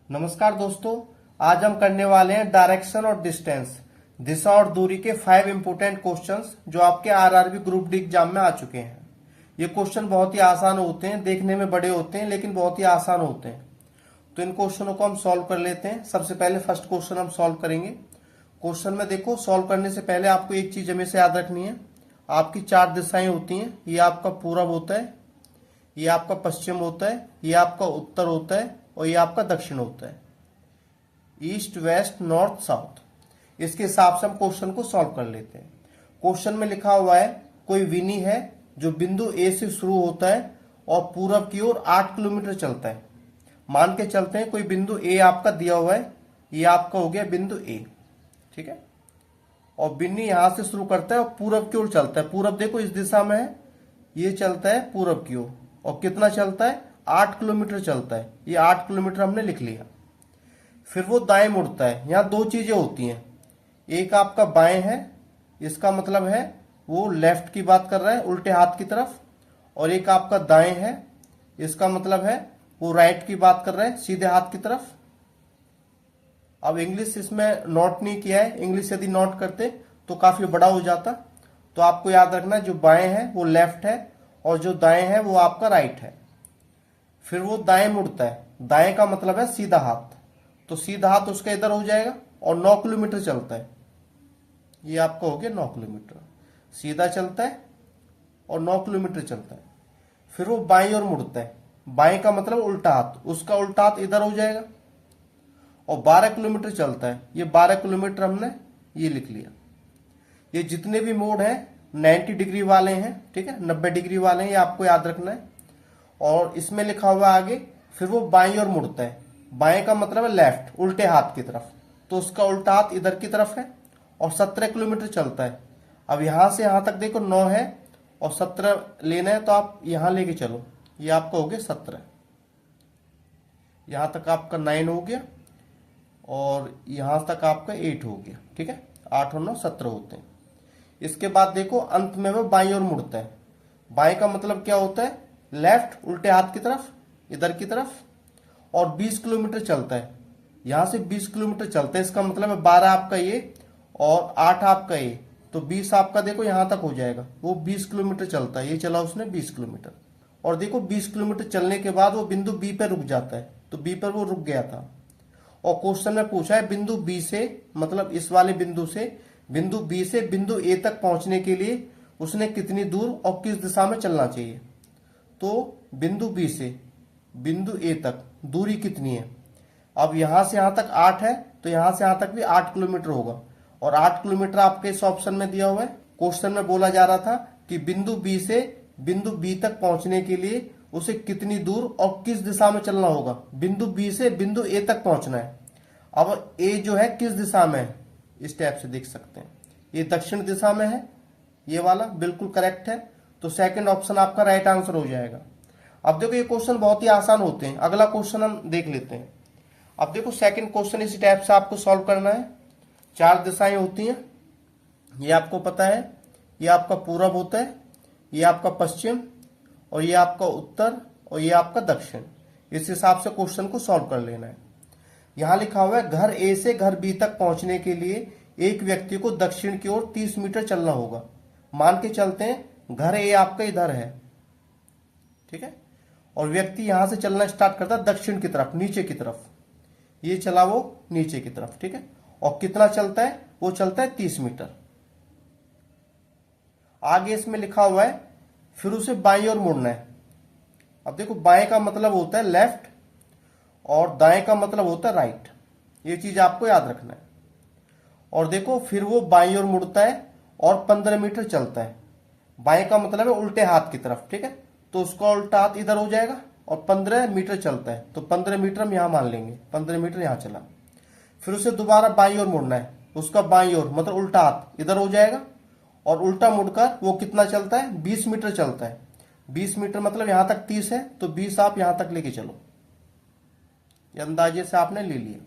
नमस्कार दोस्तों, आज हम करने वाले हैं डायरेक्शन और डिस्टेंस, दिशा और दूरी के 5 इंपोर्टेंट क्वेश्चंस जो आपके आरआरबी ग्रुप डी एग्जाम में आ चुके हैं। ये क्वेश्चन बहुत ही आसान होते हैं, देखने में बड़े होते हैं लेकिन बहुत ही आसान होते हैं। तो इन क्वेश्चनों को हम सॉल्व कर लेते हैं। सबसे पहले फर्स्ट क्वेश्चन हम सॉल्व करेंगे। क्वेश्चन में देखो, सॉल्व करने से पहले आपको एक चीज हमेशा याद रखनी है। आपकी 4 दिशाएं होती हैं। ये आपका पूरब होता है, ये आपका पश्चिम होता है, ये आपका उत्तर होता है और ये आपका दक्षिण होता है। East, west, north, south. इसके हिसाब से हम क्वेश्चन को सॉल्व कर लेते हैं। क्वेश्चन में लिखा हुआ है, कोई विनी है जो बिंदु ए से शुरू होता है और पूरब की ओर 8 किलोमीटर चलता है। मान के चलते हैं कोई बिंदु ए आपका दिया हुआ है, ये आपका हो गया बिंदु ए, ठीक है। और बिन्नी यहां से शुरू करता है और पूरब की ओर चलता है। पूरब देखो इस दिशा में है, ये चलता है पूरब की ओर और कितना चलता है, 8 किलोमीटर चलता है। ये 8 किलोमीटर हमने लिख लिया। फिर वो दाएं मुड़ता है। यहां दो चीजें होती हैं, एक आपका बाएं है, इसका मतलब है वो लेफ्ट की बात कर रहा है, उल्टे हाथ की तरफ, और एक आपका दाएं है, इसका मतलब है वो राइट की बात कर रहा है, सीधे हाथ की तरफ। अब इंग्लिश इसमें नोट नहीं किया है, इंग्लिश यदि नोट करते तो काफी बड़ा हो जाता। तो आपको याद रखना, जो बाएं है वो लेफ्ट है और जो दाएं है वो आपका राइट है। फिर वो दाएं मुड़ता है, दाएं का मतलब है सीधा हाथ, तो सीधा हाथ उसका इधर हो जाएगा और 9 किलोमीटर चलता है। ये आपका हो गया 9 किलोमीटर, सीधा चलता है और 9 किलोमीटर चलता है। फिर वो बाईं ओर मुड़ता है, बाएं का मतलब उल्टा हाथ, उसका उल्टा हाथ इधर हो जाएगा और 12 किलोमीटर चलता है। ये 12 किलोमीटर हमने ये लिख लिया। ये जितने भी मोड़ हैं 90 डिग्री वाले हैं, ठीक है, 90 डिग्री वाले हैं, ये आपको याद रखना है। और इसमें लिखा हुआ आगे, फिर वो बाईं ओर मुड़ता है, बाएं का मतलब है लेफ्ट, उल्टे हाथ की तरफ, तो उसका उल्टा हाथ इधर की तरफ है और 17 किलोमीटर चलता है। अब यहां से यहां तक देखो 9 है और 17 लेना है, तो आप यहां लेके चलो, ये आपका हो गया 17। यहां तक आपका 9 हो गया और यहां तक आपका 8 हो गया, ठीक है। 8 और 9 17 होते हैं। इसके बाद देखो अंत में वो बाईं ओर मुड़ता है। बाएं का मतलब क्या होता है, लेफ्ट, उल्टे हाथ की तरफ, इधर की तरफ, और 20 किलोमीटर चलता है। यहां से 20 किलोमीटर चलता है, इसका मतलब है 12 आपका ये और 8 आपका ये, तो 20 आपका देखो यहां तक हो जाएगा। वो 20 किलोमीटर चलता है, ये चला उसने 20 किलोमीटर। और देखो 20 किलोमीटर चलने के बाद वो बिंदु बी पर रुक जाता है, तो बी पर वो रुक गया था। और क्वेश्चन में पूछा है बिंदु बी से, मतलब इस वाले बिंदु से, बिंदु बी से बिंदु ए तक पहुंचने के लिए उसने कितनी दूर और किस दिशा में चलना चाहिए। तो बिंदु बी से बिंदु ए तक दूरी कितनी है। अब यहां से यहां तक 8 है, तो यहां से यहां तक भी 8 किलोमीटर होगा। और 8 किलोमीटर आपके इस ऑप्शन में दिया हुआ है। क्वेश्चन में बोला जा रहा था कि बिंदु बी से बिंदु बी तक पहुंचने के लिए उसे कितनी दूर और किस दिशा में चलना होगा। बिंदु बी से बिंदु ए तक पहुंचना है। अब ए जो है किस दिशा में है, इस टाइप से देख सकते हैं, ये दक्षिण दिशा में है, ये वाला बिल्कुल करेक्ट है। तो सेकंड ऑप्शन आपका राइट आंसर हो जाएगा। अब देखो ये क्वेश्चन बहुत ही आसान होते हैं। अगला क्वेश्चन हम देख लेते हैं। अब देखो सेकंड क्वेश्चन इसी टाइप से आपको सॉल्व करना है। 4 दिशाएं होती हैं, ये आपको पता है। ये आपका पूरब होता है, ये आपका पश्चिम, और ये आपका उत्तर, और ये आपका दक्षिण। इस हिसाब से क्वेश्चन को सॉल्व कर लेना है। यहां लिखा हुआ है, घर ए से घर बी तक पहुंचने के लिए एक व्यक्ति को दक्षिण की ओर 30 मीटर चलना होगा। मान के चलते हैं घर ए आपका इधर है, ठीक है, और व्यक्ति यहां से चलना स्टार्ट करता है दक्षिण की तरफ, नीचे की तरफ। ये चला वो नीचे की तरफ, ठीक है। और कितना चलता है, वो चलता है 30 मीटर। आगे इसमें लिखा हुआ है, फिर उसे बाईं ओर मुड़ना है। अब देखो बाएं का मतलब होता है लेफ्ट और दाएं का मतलब होता है राइट, ये चीज आपको याद रखना है। और देखो फिर वो बाईं ओर मुड़ता है और 15 मीटर चलता है। बाएं का मतलब है उल्टे हाथ की तरफ, ठीक है, तो उसका उल्टा हाथ इधर हो जाएगा और 15 मीटर चलता है, तो 15 मीटर हम यहां मान लेंगे, 15 मीटर यहां चला। फिर उसे दोबारा बाईं ओर मुड़ना है, उसका बाईं ओर मतलब उल्टा हाथ इधर हो जाएगा और उल्टा मुड़कर वो कितना चलता है, 20 मीटर चलता है। 20 मीटर मतलब यहां तक 30 है, तो 20 आप यहां तक लेके चलो, ये अंदाजे से आपने ले लिया।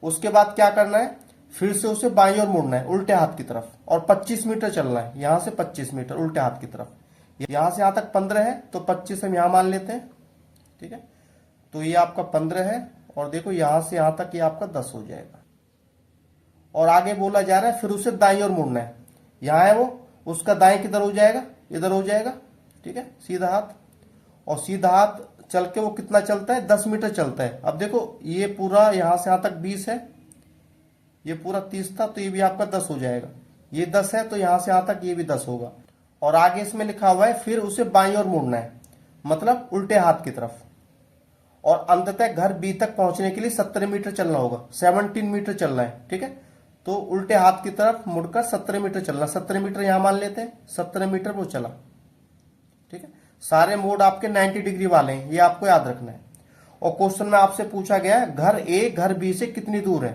उसके बाद क्या करना है, फिर से उसे बाईं ओर मुड़ना है उल्टे हाथ की तरफ और 25 मीटर चलना है। यहां से 25 मीटर उल्टे हाथ की तरफ, यहां से यहां तक 15 है, तो 25 हम यहां मान लेते हैं, ठीक है। तो ये आपका 15 है और देखो यहां से यहां तक ये आपका 10 हो जाएगा। और आगे बोला जा रहा है फिर उसे दाईं ओर मुड़ना है। यहाँ है वो, उसका दाएं किधर हो जाएगा, इधर हो जाएगा, ठीक है, सीधा हाथ। और सीधा हाथ चल के वो कितना चलता है, 10 मीटर चलता है। अब देखो ये पूरा यहां से यहां तक 20 है, ये पूरा 30 था, तो ये भी आपका 10 हो जाएगा। ये 10 है तो यहां से यहां तक ये भी 10 होगा। और आगे इसमें लिखा हुआ है फिर उसे बाईं ओर मुड़ना है, मतलब उल्टे हाथ की तरफ। और अंततः घर बी तक पहुंचने के लिए 17 मीटर चलना होगा, 17 मीटर चलना है, ठीक है। तो उल्टे हाथ की तरफ मुड़कर 17 मीटर चलना, 17 मीटर यहां मान लेते हैं, 17 मीटर वो चला, ठीक है। सारे मोड आपके 90 डिग्री वाले हैं, ये आपको याद रखना है। और क्वेश्चन में आपसे पूछा गया है घर ए घर बी से कितनी दूर है,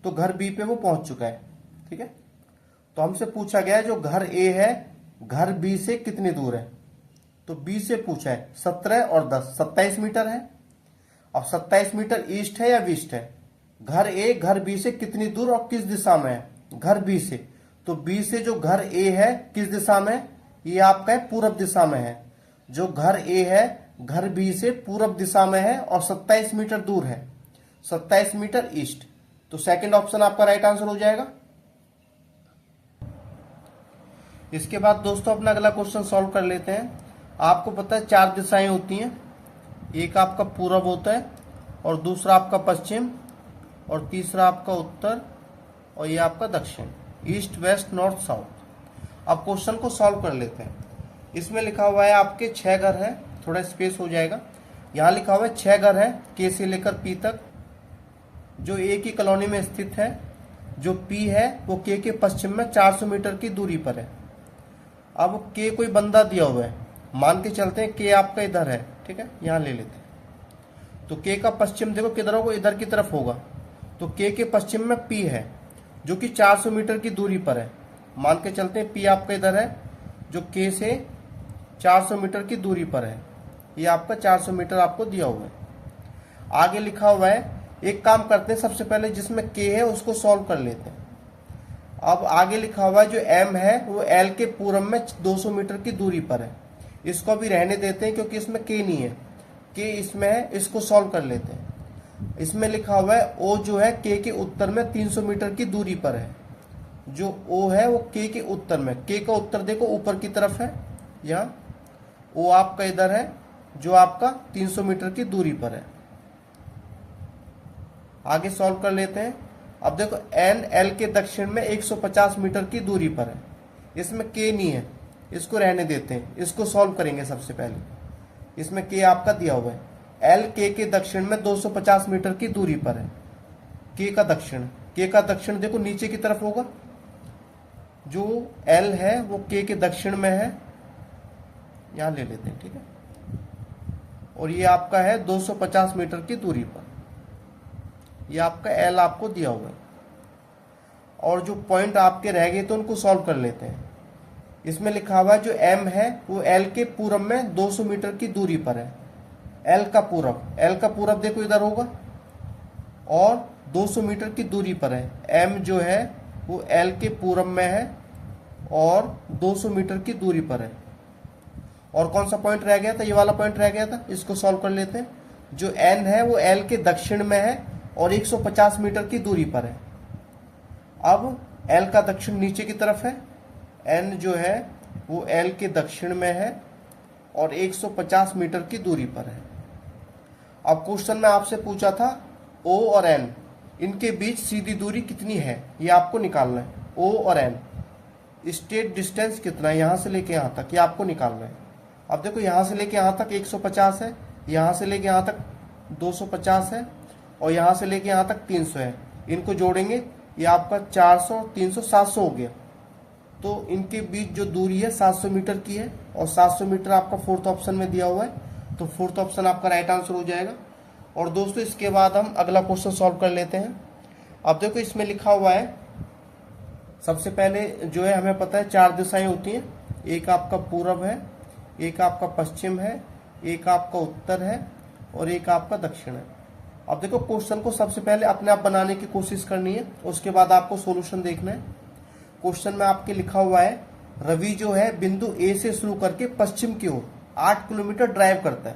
तो घर बी पे वो पहुंच चुका है, ठीक है। तो हमसे पूछा गया है जो घर ए है घर बी से कितनी दूर है, तो बी से पूछा है 17 और 10 27 मीटर है। अब 27 मीटर ईस्ट है या वेस्ट है, घर ए घर बी से कितनी दूर और किस दिशा में है, घर बी से, तो बी से जो घर ए है किस दिशा में, ये आपका है पूरब दिशा में है। जो घर ए है घर बी से पूरब दिशा में है और 27 मीटर दूर है, 27 मीटर ईस्ट। तो सेकंड ऑप्शन आपका राइट आंसर हो जाएगा। इसके बाद दोस्तों अपना अगला क्वेश्चन सॉल्व कर लेते हैं। आपको पता है 4 दिशाएं होती हैं, एक आपका पूरब होता है और दूसरा आपका पश्चिम और तीसरा आपका उत्तर और ये आपका दक्षिण, ईस्ट वेस्ट नॉर्थ साउथ। अब क्वेश्चन को सॉल्व कर लेते हैं। इसमें लिखा हुआ है आपके 6 घर है, थोड़ा स्पेस हो जाएगा। यहाँ लिखा हुआ है 6 घर है के से लेकर पी तक, जो ए की कॉलोनी में स्थित है। जो पी है वो के पश्चिम में 400 मीटर की दूरी पर है। अब के कोई बंदा दिया हुआ है, मान के चलते हैं के आपका इधर है, ठीक है, यहाँ ले लेते हैं। तो के का पश्चिम देखो किधर होगा, इधर की तरफ होगा। तो के पश्चिम में पी है जो कि 400 मीटर की दूरी पर है। मान के चलते हैं पी आपका इधर है जो के से 400 मीटर की दूरी पर है। ये आपका 400 मीटर आपको दिया हुआ है। आगे लिखा हुआ है, एक काम करते हैं सबसे पहले जिसमें के है उसको सॉल्व कर लेते हैं। अब आगे लिखा हुआ है जो एम है वो एल के पूरब में 200 मीटर की दूरी पर है। इसको भी रहने देते हैं क्योंकि इसमें के नहीं है, के इसमें है, इसको सॉल्व कर लेते हैं। इसमें लिखा हुआ है ओ जो है के उत्तर में 300 मीटर की दूरी पर है। जो ओ है वो के उत्तर में, के का उत्तर देखो ऊपर की तरफ है, यहाँ ओ आपका इधर है जो आपका 300 मीटर की दूरी पर है। आगे सॉल्व कर लेते हैं। अब देखो एन एल के दक्षिण में 150 मीटर की दूरी पर है। इसमें के नहीं है, इसको रहने देते हैं, इसको सॉल्व करेंगे सबसे पहले। इसमें के आपका दिया हुआ है, एल के दक्षिण में 250 मीटर की दूरी पर है। के का दक्षिण देखो नीचे की तरफ होगा। जो एल है वो के दक्षिण में है, यहां ले लेते हैं, ठीक है। और ये आपका है 250 मीटर की दूरी पर, ये आपका एल आपको दिया हुआ है। और जो पॉइंट आपके रह गए तो उनको सॉल्व कर लेते हैं। इसमें लिखा हुआ है जो एम है वो एल के पूरब में 200 मीटर की दूरी पर है। एल का पूरब देखो इधर होगा और 200 मीटर की दूरी पर है। एम जो है वो एल के पूरब में है और 200 मीटर की दूरी पर है। और कौन सा पॉइंट रह गया था, ये वाला पॉइंट रह गया था, इसको सॉल्व कर लेते हैं। जो एन है वो एल के दक्षिण में है और 150 मीटर की दूरी पर है। अब एल का दक्षिण नीचे की तरफ है, एन जो है वो एल के दक्षिण में है और 150 मीटर की दूरी पर है। अब क्वेश्चन में आपसे पूछा था ओ और एन, इनके बीच सीधी दूरी कितनी है, ये आपको निकालना है। ओ और एन स्टेट डिस्टेंस कितना है यहाँ से लेके यहाँ तक, ये आपको निकालना है। अब देखो यहाँ से लेके यहाँ तक 150 है, यहाँ से लेके यहाँ तक 250 है और यहाँ से लेके यहाँ तक 300 है। इनको जोड़ेंगे ये आपका 400 300 700 हो गया। तो इनके बीच जो दूरी है 700 मीटर की है और 700 मीटर आपका फोर्थ ऑप्शन में दिया हुआ है, तो फोर्थ ऑप्शन आपका राइट आंसर हो जाएगा। और दोस्तों इसके बाद हम अगला क्वेश्चन सॉल्व कर लेते हैं। अब देखो इसमें लिखा हुआ है, सबसे पहले जो है हमें पता है 4 दिशाएं होती हैं, एक आपका पूरब है, एक आपका पश्चिम है, एक आपका उत्तर है और एक आपका दक्षिण है। अब देखो क्वेश्चन को सबसे पहले अपने आप बनाने की कोशिश करनी है, उसके बाद आपको सॉल्यूशन देखना है। क्वेश्चन में आपके लिखा हुआ है रवि जो है बिंदु ए से शुरू करके पश्चिम की ओर 8 किलोमीटर ड्राइव करता है।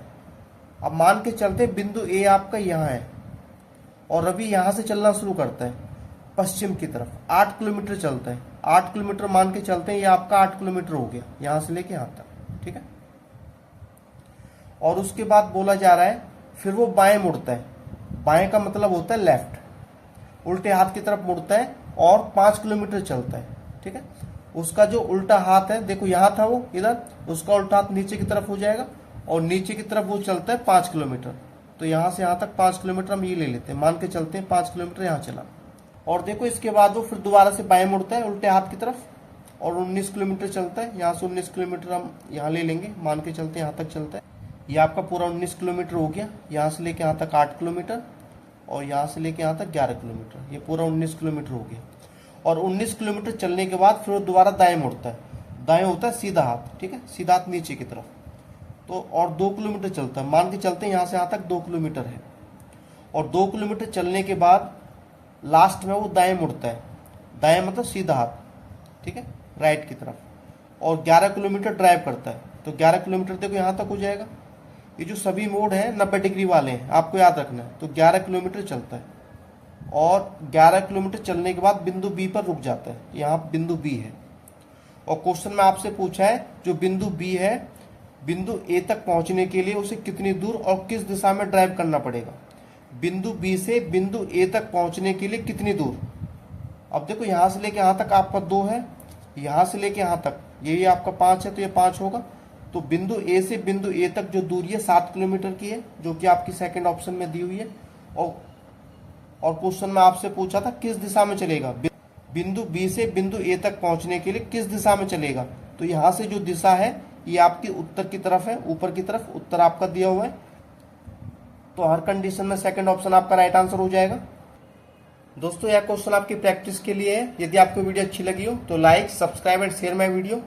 अब मान के चलते बिंदु ए आपका यहाँ है, और रवि यहाँ से चलना शुरू करता है पश्चिम की तरफ, 8 किलोमीटर चलता है। 8 किलोमीटर मान के चलते हैं, ये आपका 8 किलोमीटर हो गया यहाँ से लेके यहाँ तक, ठीक है। और उसके बाद बोला जा रहा है फिर वो बाएं मुड़ता है। बाएं का मतलब होता है लेफ्ट, उल्टे हाथ की तरफ मुड़ता है और 5 किलोमीटर चलता है, ठीक है। उसका जो उल्टा हाथ है, देखो यहाँ था वो इधर, उसका उल्टा हाथ नीचे की तरफ हो जाएगा और नीचे की तरफ वो चलता है 5 किलोमीटर। तो यहाँ से यहाँ तक 5 किलोमीटर हम ये ले लेते हैं, मान के चलते हैं 5 किलोमीटर यहाँ चला। और देखो इसके बाद वो फिर दोबारा से बाएं मुड़ता है उल्टे हाथ की तरफ और 19 किलोमीटर चलता है। यहाँ से 19 किलोमीटर हम यहाँ ले लेंगे, मान के चलते हैं यहाँ तक चलता है। ये आपका पूरा 19 किलोमीटर हो गया। यहाँ से लेके यहाँ तक 8 किलोमीटर और यहाँ से लेके यहाँ तक 11 किलोमीटर, ये पूरा 19 किलोमीटर हो गया। और 19 किलोमीटर चलने के बाद फिर वो दोबारा दाएं मुड़ता है। दाएं होता है सीधा हाथ, ठीक है, सीधा हाथ नीचे की तरफ। तो और 2 किलोमीटर चलता है, मान के चलते हैं यहाँ से यहाँ तक 2 किलोमीटर है। और 2 किलोमीटर चलने के बाद लास्ट में वो दाएं मुड़ता है। दाएं मतलब सीधा हाथ, ठीक है, राइट की तरफ। और 11 किलोमीटर ड्राइव करता है। तो 11 किलोमीटर देखो यहाँ तक हो जाएगा। ये जो सभी मोड हैं 90 डिग्री वाले हैं, आपको याद रखना है। तो 11 किलोमीटर चलता है और 11 किलोमीटर चलने के बाद बिंदु बी पर रुक जाता है। यहाँ बिंदु बी है और क्वेश्चन में आपसे पूछा है जो बिंदु बी है, बिंदु ए तक पहुंचने के लिए उसे कितनी दूर और किस दिशा में ड्राइव करना पड़ेगा। बिंदु बी से बिंदु ए तक पहुंचने के लिए कितनी दूर। अब देखो यहाँ से लेके यहाँ तक आपका 2 है, यहाँ से लेके यहाँ तक ये आपका 5 है, तो ये 5 होगा। तो बिंदु ए से बिंदु ए तक जो दूरी है 7 किलोमीटर की है, जो कि आपकी सेकंड ऑप्शन में दी हुई है। और क्वेश्चन में आपसे पूछा था किस दिशा में चलेगा। बिंदु बी से बिंदु ए तक पहुंचने के लिए किस दिशा में चलेगा। तो यहाँ से जो दिशा है ये आपकी उत्तर की तरफ है, ऊपर की तरफ उत्तर आपका दिया हुआ है। तो हर कंडीशन में सेकंड ऑप्शन आपका राइट आंसर हो जाएगा। दोस्तों यह क्वेश्चन आपकी प्रैक्टिस के लिए है। यदि आपको वीडियो अच्छी लगी हो तो like, subscribe and share my video.